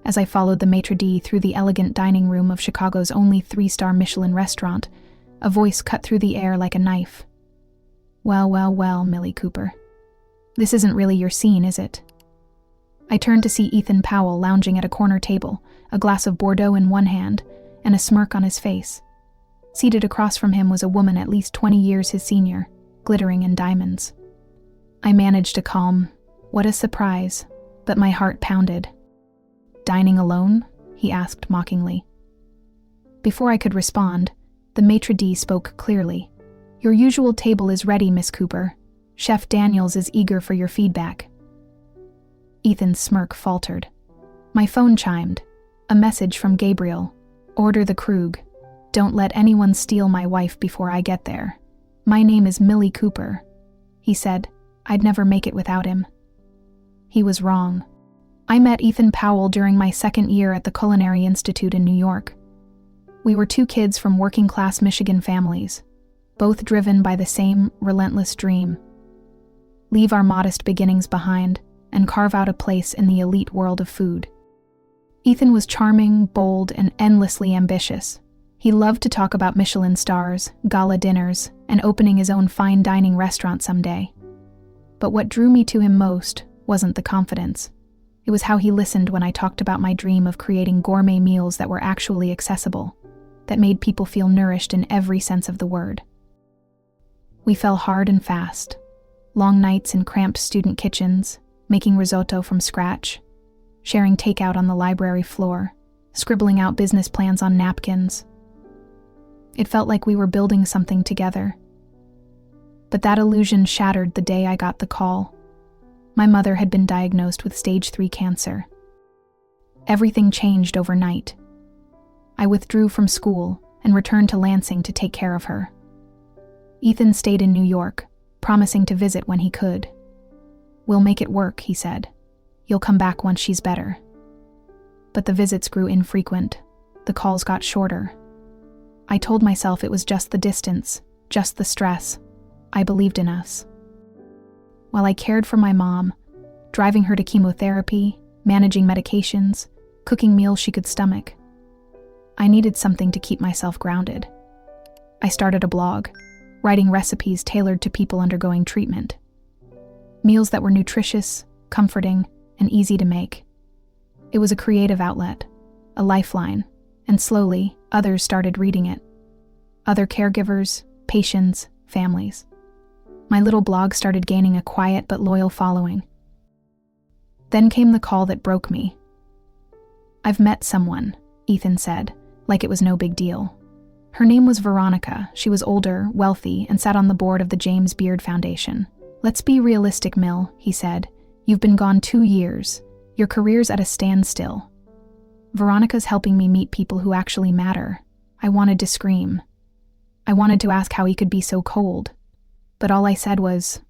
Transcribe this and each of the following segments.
As I followed the maitre d' through the elegant dining room of Chicago's only 3-star Michelin restaurant, a voice cut through the air like a knife. Well, well, well, Millie Cooper. This isn't really your scene, is it? I turned to see Ethan Powell lounging at a corner table, a glass of Bordeaux in one hand, and a smirk on his face. Seated across from him was a woman at least 20 years his senior, glittering in diamonds. I managed a calm, "What a surprise," but my heart pounded. "Dining alone?" he asked mockingly. Before I could respond, the maitre d' spoke clearly. "Your usual table is ready, Miss Cooper. Chef Daniels is eager for your feedback." Ethan's smirk faltered. My phone chimed. A message from Gabriel. "Order the Krug. Don't let anyone steal my wife before I get there. My name is Millie Cooper." He said, "I'd never make it without him." He was wrong. I met Ethan Powell during my second year at the Culinary Institute in New York. We were 2 kids from working-class Michigan families, both driven by the same relentless dream: leave our modest beginnings behind and carve out a place in the elite world of food. Ethan was charming, bold, and endlessly ambitious. He loved to talk about Michelin stars, gala dinners, and opening his own fine dining restaurant someday. But what drew me to him most wasn't the confidence. It was how he listened when I talked about my dream of creating gourmet meals that were actually accessible, that made people feel nourished in every sense of the word. We fell hard and fast. Long nights in cramped student kitchens, making risotto from scratch, sharing takeout on the library floor, scribbling out business plans on napkins. It felt like we were building something together. But that illusion shattered the day I got the call. My mother had been diagnosed with stage 3 cancer. Everything changed overnight. I withdrew from school and returned to Lansing to take care of her. Ethan stayed in New York, promising to visit when he could. "We'll make it work," he said. "You'll come back once she's better." But the visits grew infrequent. The calls got shorter. I told myself it was just the distance, just the stress. I believed in us. While I cared for my mom, driving her to chemotherapy, managing medications, cooking meals she could stomach, I needed something to keep myself grounded. I started a blog, writing recipes tailored to people undergoing treatment. Meals that were nutritious, comforting, and easy to make. It was a creative outlet, a lifeline, and slowly, others started reading it. Other caregivers, patients, families. My little blog started gaining a quiet but loyal following. Then came the call that broke me. "I've met someone," Ethan said, like it was no big deal. Her name was Veronica. She was older, wealthy, and sat on the board of the James Beard Foundation. "Let's be realistic, Mill," he said. "You've been gone 2 years. Your career's at a standstill. Veronica's helping me meet people who actually matter." I wanted to scream. I wanted to ask how he could be so cold. But all I said was,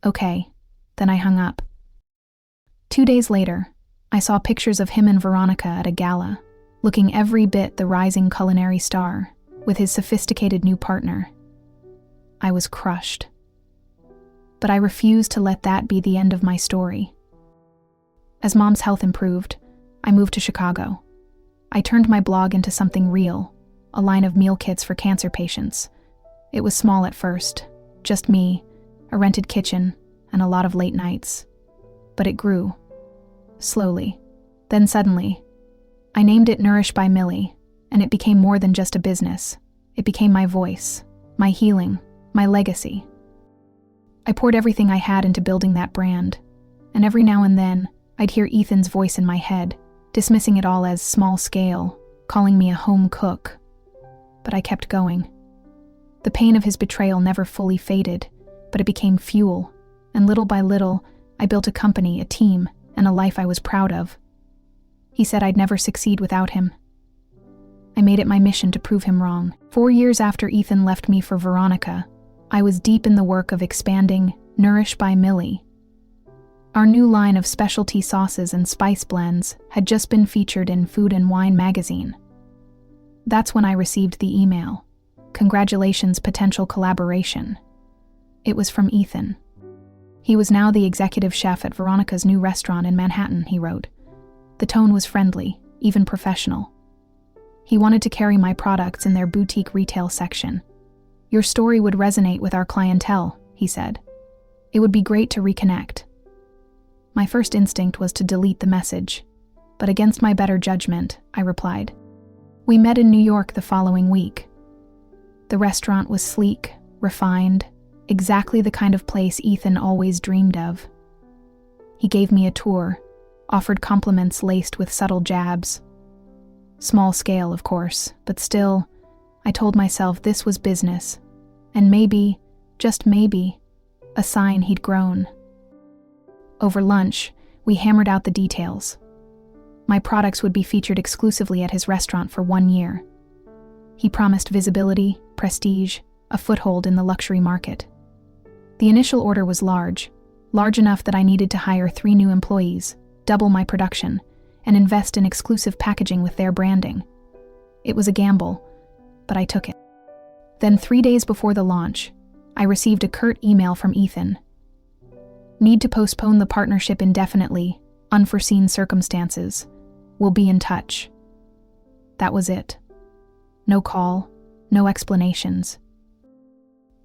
"Okay." Then I hung up. 2 days later, I saw pictures of him and Veronica at a gala, looking every bit the rising culinary star, with his sophisticated new partner. I was crushed. But I refused to let that be the end of my story. As Mom's health improved, I moved to Chicago. I turned my blog into something real, a line of meal kits for cancer patients. It was small at first, just me, a rented kitchen, and a lot of late nights. But it grew. Slowly. Then suddenly, I named it Nourish by Millie, and it became more than just a business. It became my voice, my healing, my legacy. I poured everything I had into building that brand, and every now and then, I'd hear Ethan's voice in my head, dismissing it all as small scale, calling me a home cook. But I kept going. The pain of his betrayal never fully faded, but it became fuel, and little by little, I built a company, a team, and a life I was proud of. He said I'd never succeed without him. I made it my mission to prove him wrong. 4 years after Ethan left me for Veronica, I was deep in the work of expanding Nourish by Millie. Our new line of specialty sauces and spice blends had just been featured in Food and Wine magazine. That's when I received the email. "Congratulations, potential collaboration." It was from Ethan. He was now the executive chef at Veronica's new restaurant in Manhattan, he wrote. The tone was friendly, even professional. He wanted to carry my products in their boutique retail section. "Your story would resonate with our clientele," he said. "It would be great to reconnect." My first instinct was to delete the message, but against my better judgment, I replied. We met in New York the following week. The restaurant was sleek, refined, exactly the kind of place Ethan always dreamed of. He gave me a tour, offered compliments laced with subtle jabs. Small scale, of course, but still, I told myself this was business, and maybe, just maybe, a sign he'd grown. Over lunch, we hammered out the details. My products would be featured exclusively at his restaurant for 1 year. He promised visibility, prestige, a foothold in the luxury market. The initial order was large enough that I needed to hire 3 new employees, double my production, and invest in exclusive packaging with their branding. It was a gamble, but I took it. Then 3 days before the launch, I received a curt email from Ethan. "Need to postpone the partnership indefinitely, unforeseen circumstances. We'll be in touch." That was it. No call, no explanations.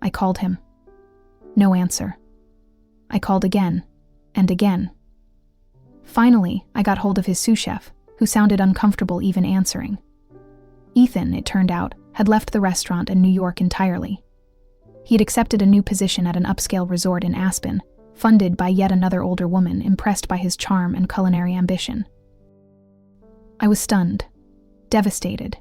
I called him. No answer. I called again, and again. Finally, I got hold of his sous chef, who sounded uncomfortable even answering. Ethan, it turned out, had left the restaurant in New York entirely. He had accepted a new position at an upscale resort in Aspen, funded by yet another older woman impressed by his charm and culinary ambition. I was stunned, devastated.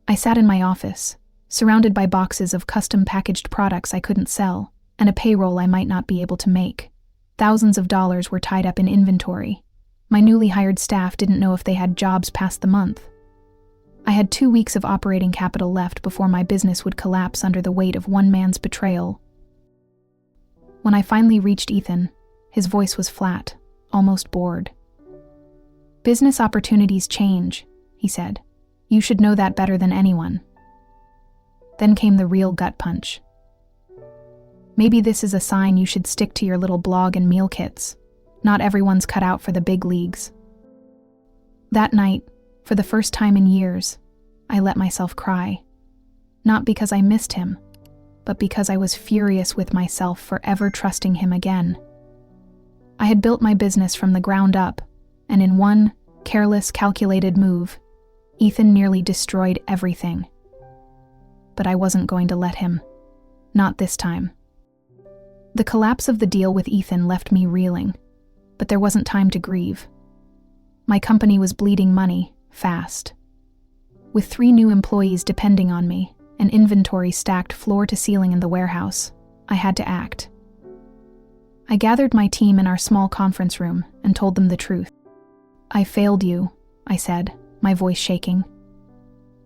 I sat in my office, surrounded by boxes of custom-packaged products I couldn't sell, and a payroll I might not be able to make. Thousands of dollars were tied up in inventory. My newly hired staff didn't know if they had jobs past the month. I had 2 weeks of operating capital left before my business would collapse under the weight of one man's betrayal. When I finally reached Ethan, his voice was flat, almost bored. "Business opportunities change," he said. "You should know that better than anyone." Then came the real gut punch. "Maybe this is a sign you should stick to your little blog and meal kits. Not everyone's cut out for the big leagues." That night, for the first time in years, I let myself cry. Not because I missed him, but because I was furious with myself for ever trusting him again. I had built my business from the ground up, and in one careless, calculated move, Ethan nearly destroyed everything. But I wasn't going to let him. Not this time. The collapse of the deal with Ethan left me reeling, but there wasn't time to grieve. My company was bleeding money, fast. With 3 new employees depending on me, and inventory stacked floor to ceiling in the warehouse, I had to act. I gathered my team in our small conference room and told them the truth. "I failed you," I said, my voice shaking.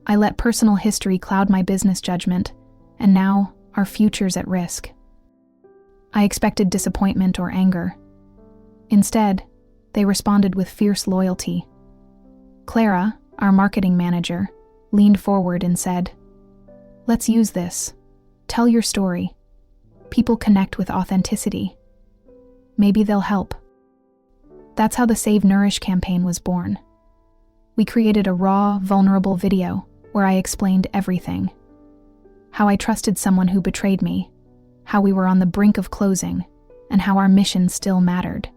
"I let personal history cloud my business judgment, and now our future's at risk." I expected disappointment or anger. Instead, they responded with fierce loyalty. Clara, our marketing manager, leaned forward and said, "Let's use this. Tell your story. People connect with authenticity. Maybe they'll help." That's how the Save Nourish campaign was born. We created a raw, vulnerable video where I explained everything. How I trusted someone who betrayed me, how we were on the brink of closing, and how our mission still mattered.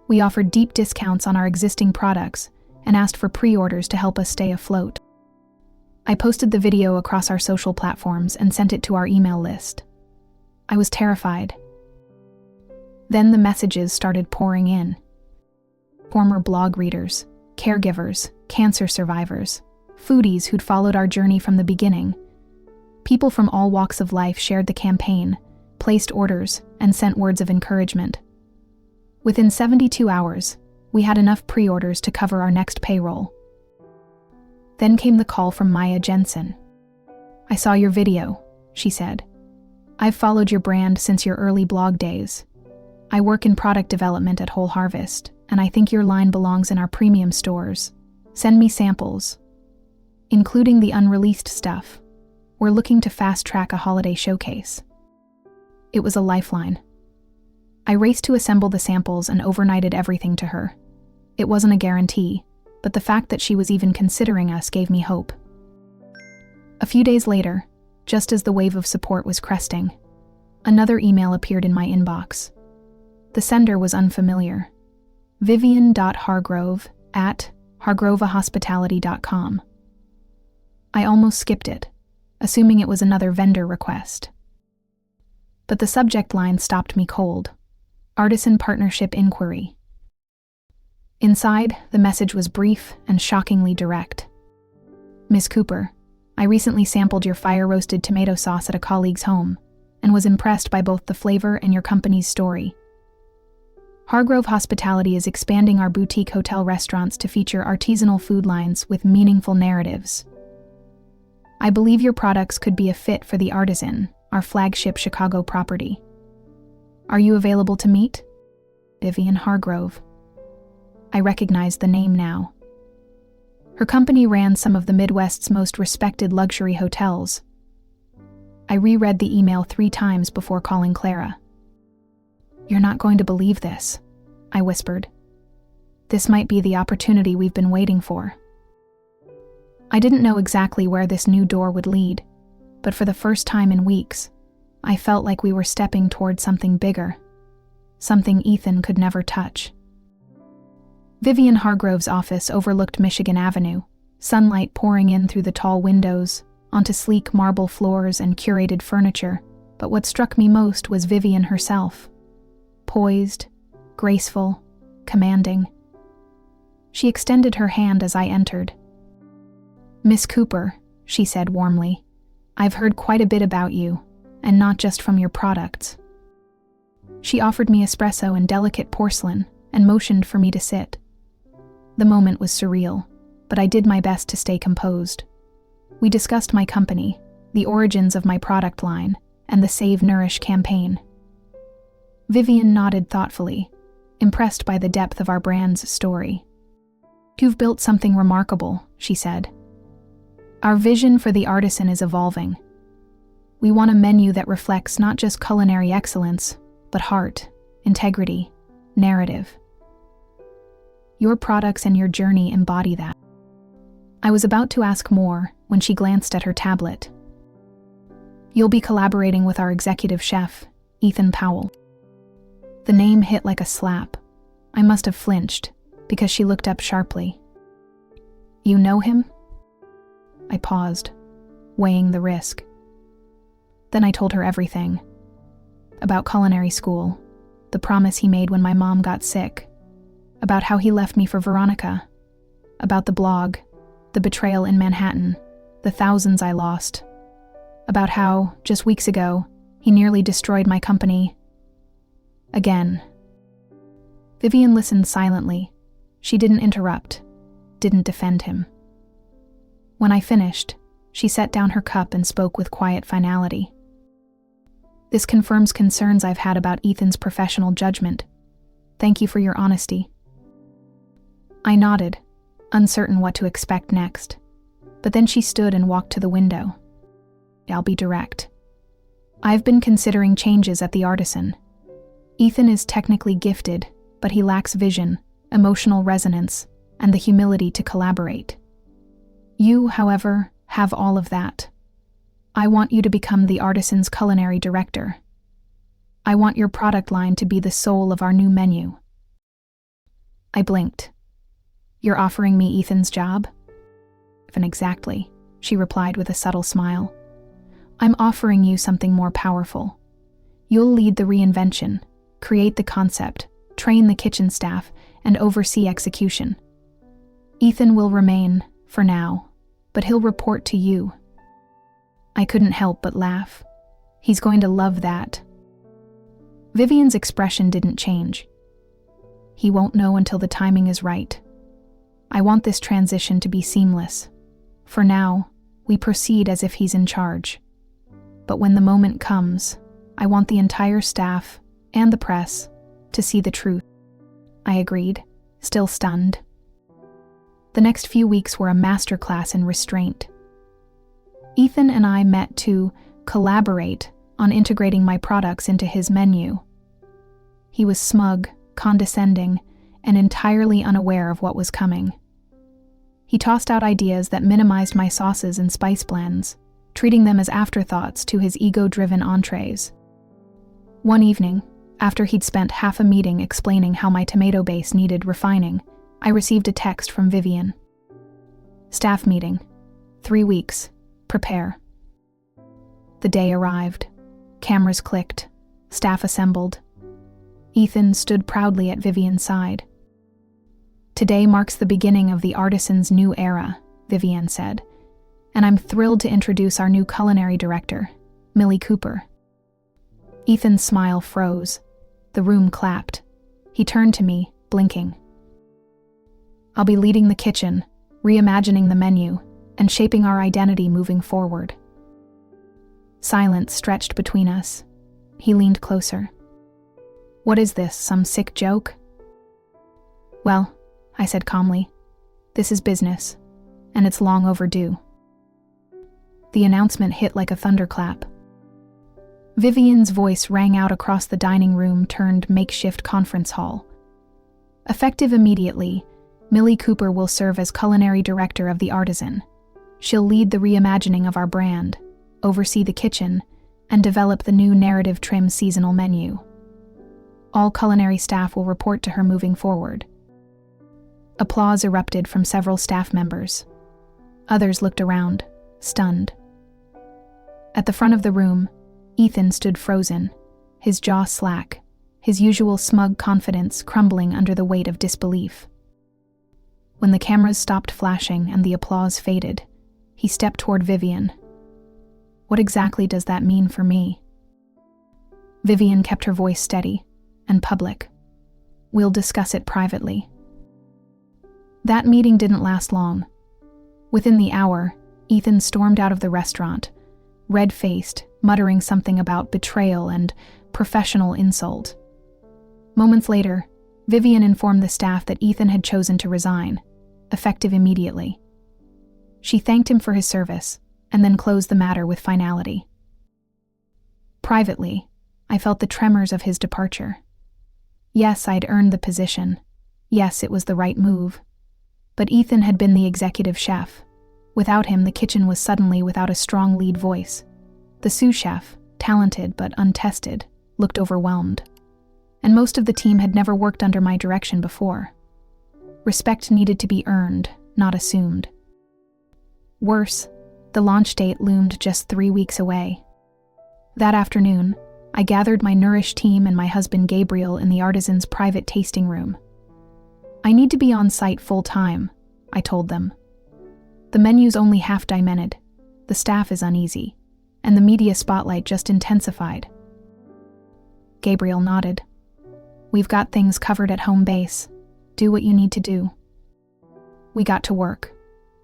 We offered deep discounts on our existing products and asked for pre-orders to help us stay afloat. I posted the video across our social platforms and sent it to our email list. I was terrified. Then the messages started pouring in. Former blog readers, caregivers, cancer survivors, foodies who'd followed our journey from the beginning. People from all walks of life shared the campaign, placed orders, and sent words of encouragement. Within 72 hours, we had enough pre-orders to cover our next payroll. Then came the call from Maya Jensen. "I saw your video," she said. "I've followed your brand since your early blog days. I work in product development at Whole Harvest, and I think your line belongs in our premium stores. Send me samples, including the unreleased stuff. We're looking to fast-track a holiday showcase." It was a lifeline. I raced to assemble the samples and overnighted everything to her. It wasn't a guarantee, but the fact that she was even considering us gave me hope. A few days later, just as the wave of support was cresting, another email appeared in my inbox. The sender was unfamiliar. Vivian.Hargrove@hargrovahospitality.com. I almost skipped it, assuming it was another vendor request. But the subject line stopped me cold. Artisan Partnership Inquiry. Inside, the message was brief and shockingly direct. Ms. Cooper, I recently sampled your fire-roasted tomato sauce at a colleague's home and was impressed by both the flavor and your company's story. Hargrove Hospitality is expanding our boutique hotel restaurants to feature artisanal food lines with meaningful narratives. I believe your products could be a fit for the Artisan, our flagship Chicago property. Are you available to meet? Vivian Hargrove. I recognize the name now. Her company ran some of the Midwest's most respected luxury hotels. I reread the email 3 times before calling Clara. You're not going to believe this, I whispered. This might be the opportunity we've been waiting for. I didn't know exactly where this new door would lead, but for the first time in weeks, I felt like we were stepping toward something bigger, something Ethan could never touch. Vivian Hargrove's office overlooked Michigan Avenue, sunlight pouring in through the tall windows, onto sleek marble floors and curated furniture, but what struck me most was Vivian herself. Poised, graceful, commanding. She extended her hand as I entered. Miss Cooper, she said warmly, I've heard quite a bit about you, and not just from your products. She offered me espresso in delicate porcelain and motioned for me to sit. The moment was surreal, but I did my best to stay composed. We discussed my company, the origins of my product line, and the Save Nourish campaign. Vivian nodded thoughtfully, impressed by the depth of our brand's story. You've built something remarkable, she said. Our vision for the Artisan is evolving. We want a menu that reflects not just culinary excellence, but heart, integrity, narrative. Your products and your journey embody that. I was about to ask more when she glanced at her tablet. You'll be collaborating with our executive chef, Ethan Powell. The name hit like a slap. I must have flinched, because she looked up sharply. You know him? I paused, weighing the risk. Then I told her everything. About culinary school, the promise he made when my mom got sick, about how he left me for Veronica, about the blog, the betrayal in Manhattan, the thousands I lost, about how, just weeks ago, he nearly destroyed my company. Again. Vivian listened silently. She didn't interrupt, didn't defend him. When I finished, she set down her cup and spoke with quiet finality. This confirms concerns I've had about Ethan's professional judgment. Thank you for your honesty. I nodded, uncertain what to expect next, but then she stood and walked to the window. I'll be direct. I've been considering changes at the Artisan. Ethan is technically gifted, but he lacks vision, emotional resonance, and the humility to collaborate. You, however, have all of that. I want you to become the Artisan's culinary director. I want your product line to be the soul of our new menu. I blinked. You're offering me Ethan's job? Even exactly, she replied with a subtle smile. I'm offering you something more powerful. You'll lead the reinvention, create the concept, train the kitchen staff, and oversee execution. Ethan will remain, for now, but he'll report to you. I couldn't help but laugh. He's going to love that. Vivian's expression didn't change. He won't know until the timing is right. I want this transition to be seamless. For now, we proceed as if he's in charge. But when the moment comes, I want the entire staff and the press to see the truth. I agreed, still stunned. The next few weeks were a masterclass in restraint. Ethan and I met to collaborate on integrating my products into his menu. He was smug, condescending, and entirely unaware of what was coming. He tossed out ideas that minimized my sauces and spice blends, treating them as afterthoughts to his ego-driven entrees. One evening, after he'd spent half a meeting explaining how my tomato base needed refining, I received a text from Vivian. Staff meeting. 3 weeks. Prepare. The day arrived. Cameras clicked. Staff assembled. Ethan stood proudly at Vivian's side. Today marks the beginning of the artisan's new era, Vivian said, and I'm thrilled to introduce our new culinary director, Millie Cooper. Ethan's smile froze. The room clapped. He turned to me, blinking. I'll be leading the kitchen, reimagining the menu, and shaping our identity moving forward. Silence stretched between us. He leaned closer. What is this, some sick joke? Well, I said calmly, this is business, and it's long overdue. The announcement hit like a thunderclap. Vivian's voice rang out across the dining room turned makeshift conference hall. Effective immediately, Millie Cooper will serve as culinary director of the Artisan. She'll lead the reimagining of our brand, oversee the kitchen, and develop the new narrative trim seasonal menu. All culinary staff will report to her moving forward. Applause erupted from several staff members. Others looked around, stunned. At the front of the room, Ethan stood frozen, his jaw slack, his usual smug confidence crumbling under the weight of disbelief. When the cameras stopped flashing and the applause faded, he stepped toward Vivian. What exactly does that mean for me? Vivian kept her voice steady and public. We'll discuss it privately. That meeting didn't last long. Within the hour, Ethan stormed out of the restaurant, red-faced, muttering something about betrayal and professional insult. Moments later, Vivian informed the staff that Ethan had chosen to resign, effective immediately. She thanked him for his service, and then closed the matter with finality. Privately, I felt the tremors of his departure. Yes, I'd earned the position. Yes, it was the right move. But Ethan had been the executive chef. Without him, the kitchen was suddenly without a strong lead voice. The sous chef, talented but untested, looked overwhelmed. And most of the team had never worked under my direction before. Respect needed to be earned, not assumed. Worse, the launch date loomed just 3 weeks away. That afternoon, I gathered my nourished team and my husband Gabriel in the Artisan's private tasting room. I need to be on site full-time, I told them. The menu's only half-dimented, the staff is uneasy, and the media spotlight just intensified. Gabriel nodded. We've got things covered at home base. Do what you need to do. We got to work.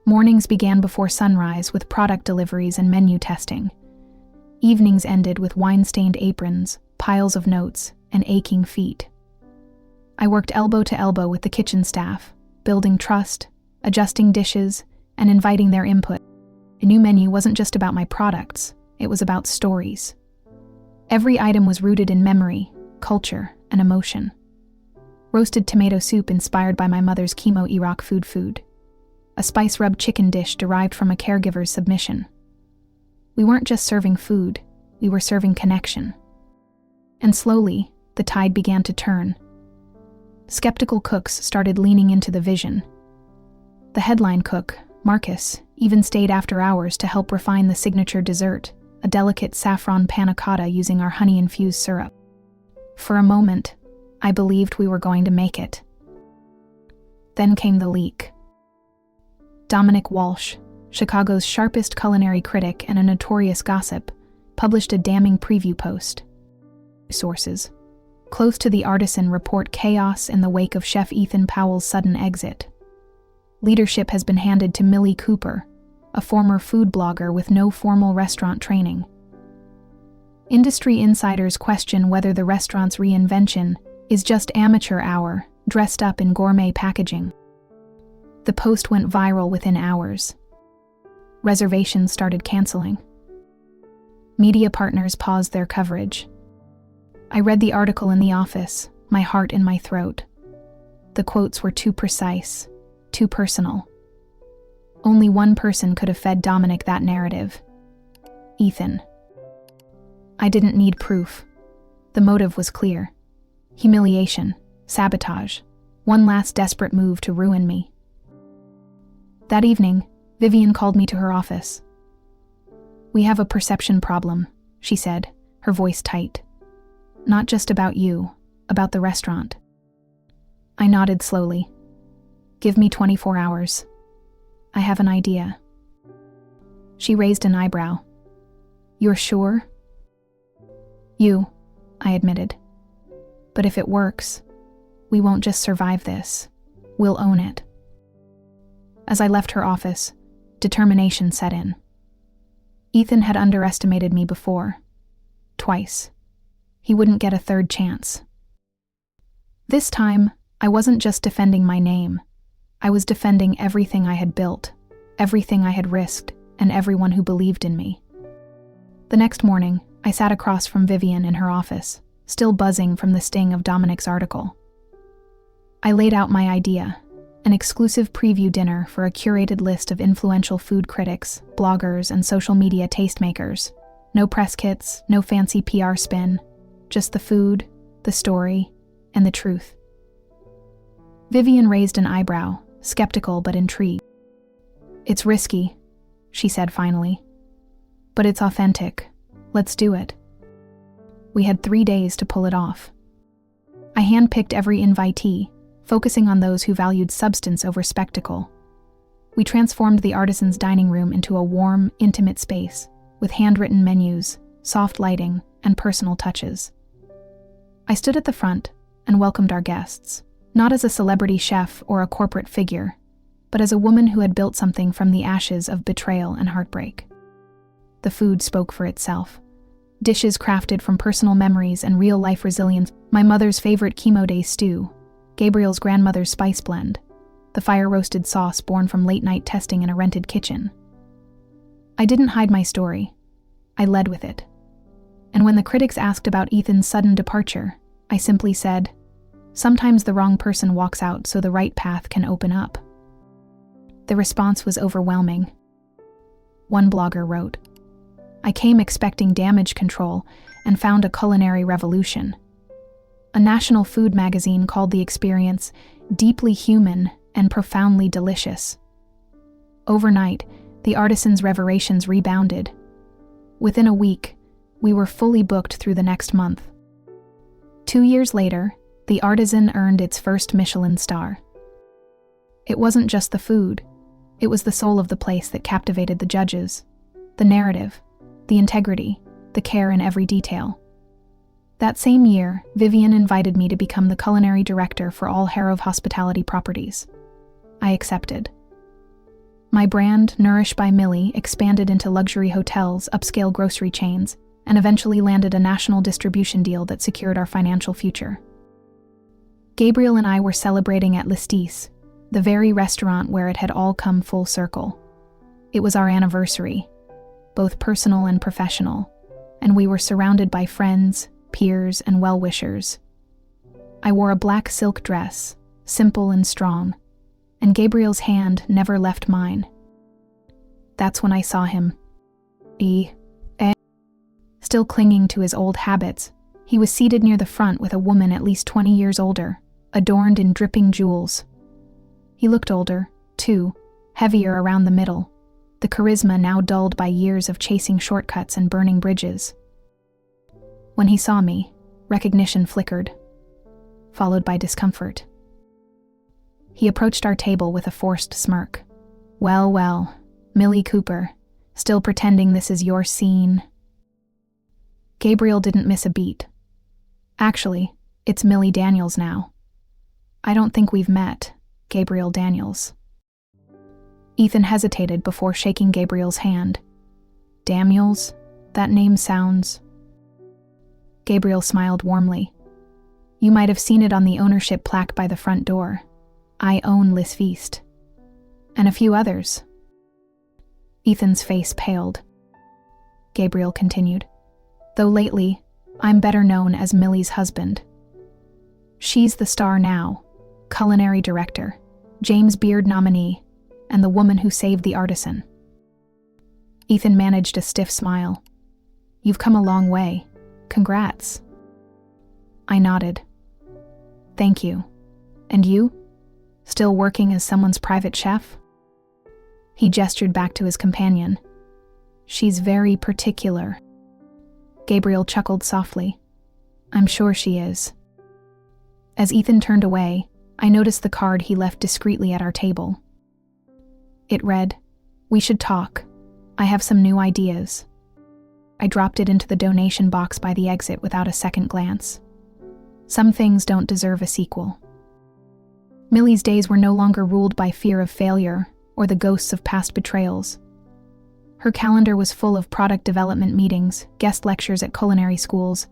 Mornings began before sunrise with product deliveries and menu testing. Evenings ended with wine-stained aprons, piles of notes, and aching feet. I worked elbow to elbow with the kitchen staff, building trust, adjusting dishes, and inviting their input. A new menu wasn't just about my products, it was about stories. Every item was rooted in memory, culture, and emotion. Roasted tomato soup inspired by my mother's chemo Iraq food. A spice-rubbed chicken dish derived from a caregiver's submission. We weren't just serving food, we were serving connection. And slowly, the tide began to turn. Skeptical cooks started leaning into the vision. The headline cook, Marcus, even stayed after hours to help refine the signature dessert, a delicate saffron panna cotta using our honey-infused syrup. For a moment, I believed we were going to make it. Then came the leak. Dominic Walsh, Chicago's sharpest culinary critic and a notorious gossip, published a damning preview post. Sources close to the Artisan report chaos in the wake of Chef Ethan Powell's sudden exit. Leadership has been handed to Millie Cooper, a former food blogger with no formal restaurant training. Industry insiders question whether the restaurant's reinvention is just amateur hour, dressed up in gourmet packaging. The post went viral within hours. Reservations started canceling. Media partners paused their coverage. I read the article in the office, my heart in my throat. The quotes were too precise, too personal. Only one person could have fed Dominic that narrative. Ethan. I didn't need proof. The motive was clear. Humiliation, sabotage, one last desperate move to ruin me. That evening, Vivian called me to her office. "We have a perception problem," she said, her voice tight. "Not just about you, about the restaurant." I nodded slowly. "Give me 24 hours. I have an idea." She raised an eyebrow. "You're sure?" I admitted. "But if it works, we won't just survive this. We'll own it." As I left her office, determination set in. Ethan had underestimated me before. Twice. He wouldn't get a third chance. This time, I wasn't just defending my name. I was defending everything I had built, everything I had risked, and everyone who believed in me. The next morning, I sat across from Vivian in her office, still buzzing from the sting of Dominic's article. I laid out my idea, an exclusive preview dinner for a curated list of influential food critics, bloggers, and social media tastemakers. No press kits, no fancy PR spin, just the food, the story, and the truth. Vivian raised an eyebrow, skeptical but intrigued. "It's risky," she said finally. "But it's authentic. Let's do it." We had 3 days to pull it off. I handpicked every invitee, focusing on those who valued substance over spectacle. We transformed the artisan's dining room into a warm, intimate space, with handwritten menus, soft lighting, and personal touches. I stood at the front and welcomed our guests, not as a celebrity chef or a corporate figure, but as a woman who had built something from the ashes of betrayal and heartbreak. The food spoke for itself. Dishes crafted from personal memories and real-life resilience. My mother's favorite chemo day stew, Gabriel's grandmother's spice blend, the fire-roasted sauce born from late-night testing in a rented kitchen. I didn't hide my story. I led with it. And when the critics asked about Ethan's sudden departure, I simply said, "Sometimes the wrong person walks out so the right path can open up." The response was overwhelming. One blogger wrote, "I came expecting damage control and found a culinary revolution." A national food magazine called the experience deeply human and profoundly delicious. Overnight, the artisan's reverberations rebounded. Within a week, we were fully booked through the next month. 2 years later, the artisan earned its first Michelin star. It wasn't just the food, it was the soul of the place that captivated the judges, the narrative, the integrity, the care in every detail. That same year, Vivian invited me to become the culinary director for all Harrow Hospitality properties. I accepted. My brand, Nourished by Millie, expanded into luxury hotels, upscale grocery chains, and eventually landed a national distribution deal that secured our financial future. Gabriel and I were celebrating at Listis, the very restaurant where it had all come full circle. It was our anniversary, both personal and professional, and we were surrounded by friends, peers, and well-wishers. I wore a black silk dress, simple and strong, and Gabriel's hand never left mine. That's when I saw him. Still clinging to his old habits, he was seated near the front with a woman at least 20 years older, adorned in dripping jewels. He looked older, too, heavier around the middle, the charisma now dulled by years of chasing shortcuts and burning bridges. When he saw me, recognition flickered, followed by discomfort. He approached our table with a forced smirk. Well, Millie Cooper, still pretending this is your scene?" Gabriel didn't miss a beat. "Actually, it's Millie Daniels now." "I don't think we've met, Gabriel Daniels." Ethan hesitated before shaking Gabriel's hand. "Daniels? That name sounds..." Gabriel smiled warmly. "You might have seen it on the ownership plaque by the front door. I own Les Feast. And a few others." Ethan's face paled. Gabriel continued, "Though lately, I'm better known as Millie's husband. She's the star now, culinary director, James Beard nominee, and the woman who saved the artisan. Ethan managed a stiff smile. You've come a long way. Congrats. I nodded. Thank you. And you? Still working as someone's private chef? He gestured back to his companion. She's very particular. Gabriel chuckled softly. I'm sure she is. As Ethan turned away, I noticed the card he left discreetly at our table. It read, "We should talk. I have some new ideas." I dropped it into the donation box by the exit without a second glance. Some things don't deserve a sequel. Millie's days were no longer ruled by fear of failure or the ghosts of past betrayals. Her calendar was full of product development meetings, guest lectures at culinary schools,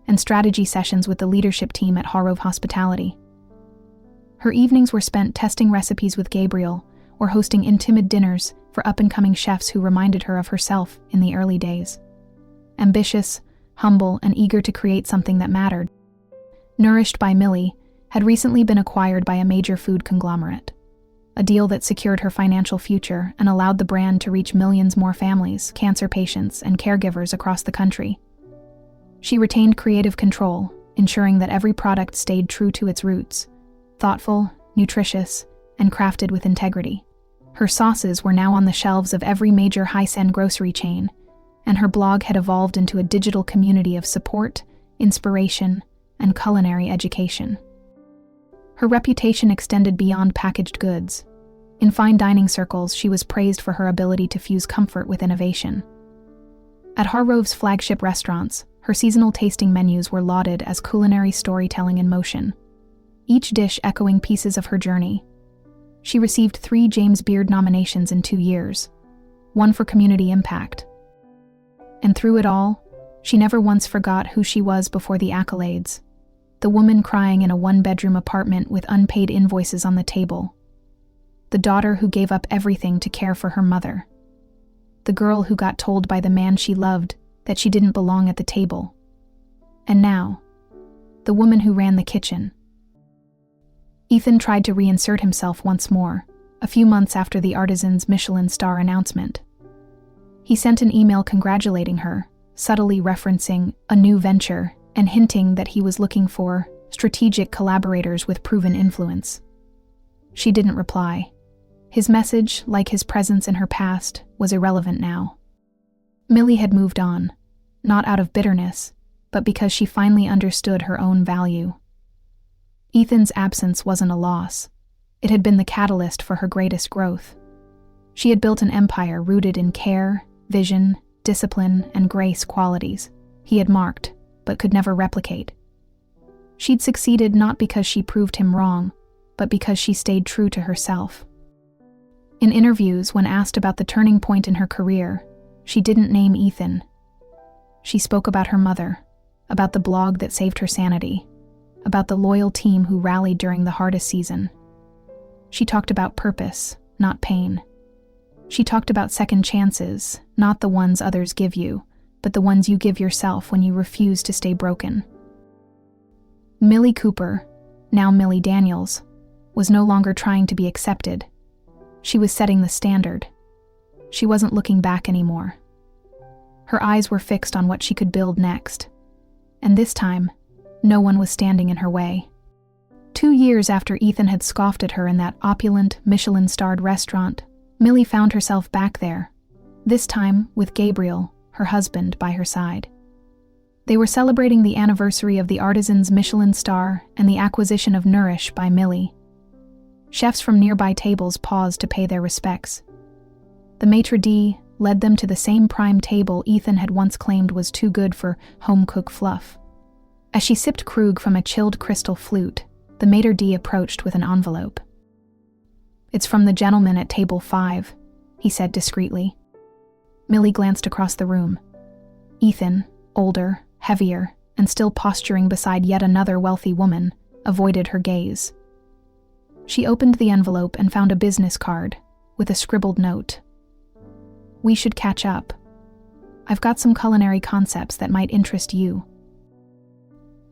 and strategy sessions with the leadership team at Harrove Hospitality. Her evenings were spent testing recipes with Gabriel or hosting intimate dinners for up-and-coming chefs who reminded her of herself in the early days. Ambitious, humble, and eager to create something that mattered, Nourished by Millie had recently been acquired by a major food conglomerate, a deal that secured her financial future and allowed the brand to reach millions more families, cancer patients, and caregivers across the country. She retained creative control, ensuring that every product stayed true to its roots, thoughtful, nutritious, and crafted with integrity. Her sauces were now on the shelves of every major high-end grocery chain, and her blog had evolved into a digital community of support, inspiration, and culinary education. Her reputation extended beyond packaged goods. In fine dining circles, she was praised for her ability to fuse comfort with innovation. At Harrove's flagship restaurants, her seasonal tasting menus were lauded as culinary storytelling in motion, each dish echoing pieces of her journey. She received 3 James Beard nominations in 2 years, one for community impact. And through it all, she never once forgot who she was before the accolades. The woman crying in a one-bedroom apartment with unpaid invoices on the table. The daughter who gave up everything to care for her mother. The girl who got told by the man she loved that she didn't belong at the table. And now, the woman who ran the kitchen. Ethan tried to reinsert himself once more, a few months after the artisan's Michelin star announcement. He sent an email congratulating her, subtly referencing a new venture and hinting that he was looking for strategic collaborators with proven influence. She didn't reply. His message, like his presence in her past, was irrelevant now. Millie had moved on, not out of bitterness, but because she finally understood her own value. Ethan's absence wasn't a loss. It had been the catalyst for her greatest growth. She had built an empire rooted in care, vision, discipline, and grace qualities he had marked, but could never replicate. She'd succeeded not because she proved him wrong, but because she stayed true to herself. In interviews, when asked about the turning point in her career, she didn't name Ethan. She spoke about her mother, about the blog that saved her sanity, about the loyal team who rallied during the hardest season. She talked about purpose, not pain. She talked about second chances, not the ones others give you, but the ones you give yourself when you refuse to stay broken. Millie Cooper, now Millie Daniels, was no longer trying to be accepted. She was setting the standard. She wasn't looking back anymore. Her eyes were fixed on what she could build next. And this time, no one was standing in her way. 2 years after Ethan had scoffed at her in that opulent, Michelin-starred restaurant, Millie found herself back there, this time with Gabriel, her husband, by her side. They were celebrating the anniversary of the artisan's Michelin star and the acquisition of Nourish by Millie. Chefs from nearby tables paused to pay their respects. The maitre d' led them to the same prime table Ethan had once claimed was too good for home-cooked fluff. As she sipped Krug from a chilled crystal flute, the maitre d' approached with an envelope. "It's from the gentleman at table 5, he said discreetly. Millie glanced across the room. Ethan, older, heavier, and still posturing beside yet another wealthy woman, avoided her gaze. She opened the envelope and found a business card with a scribbled note. "We should catch up. I've got some culinary concepts that might interest you."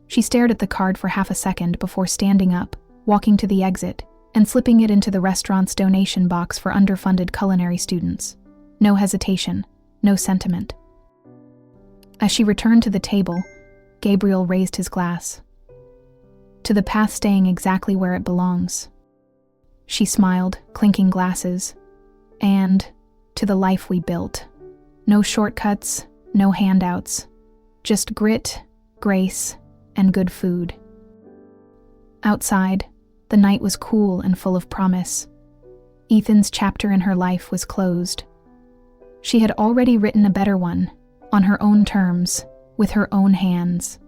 She stared at the card for half a second before standing up, walking to the exit and slipping it into the restaurant's donation box for underfunded culinary students. No hesitation, no sentiment. As she returned to the table, Gabriel raised his glass. To the path staying exactly where it belongs. She smiled, clinking glasses. And to the life we built. No shortcuts, no handouts. Just grit, grace, and good food. Outside, the night was cool and full of promise. Ethan's chapter in her life was closed. She had already written a better one, on her own terms, with her own hands.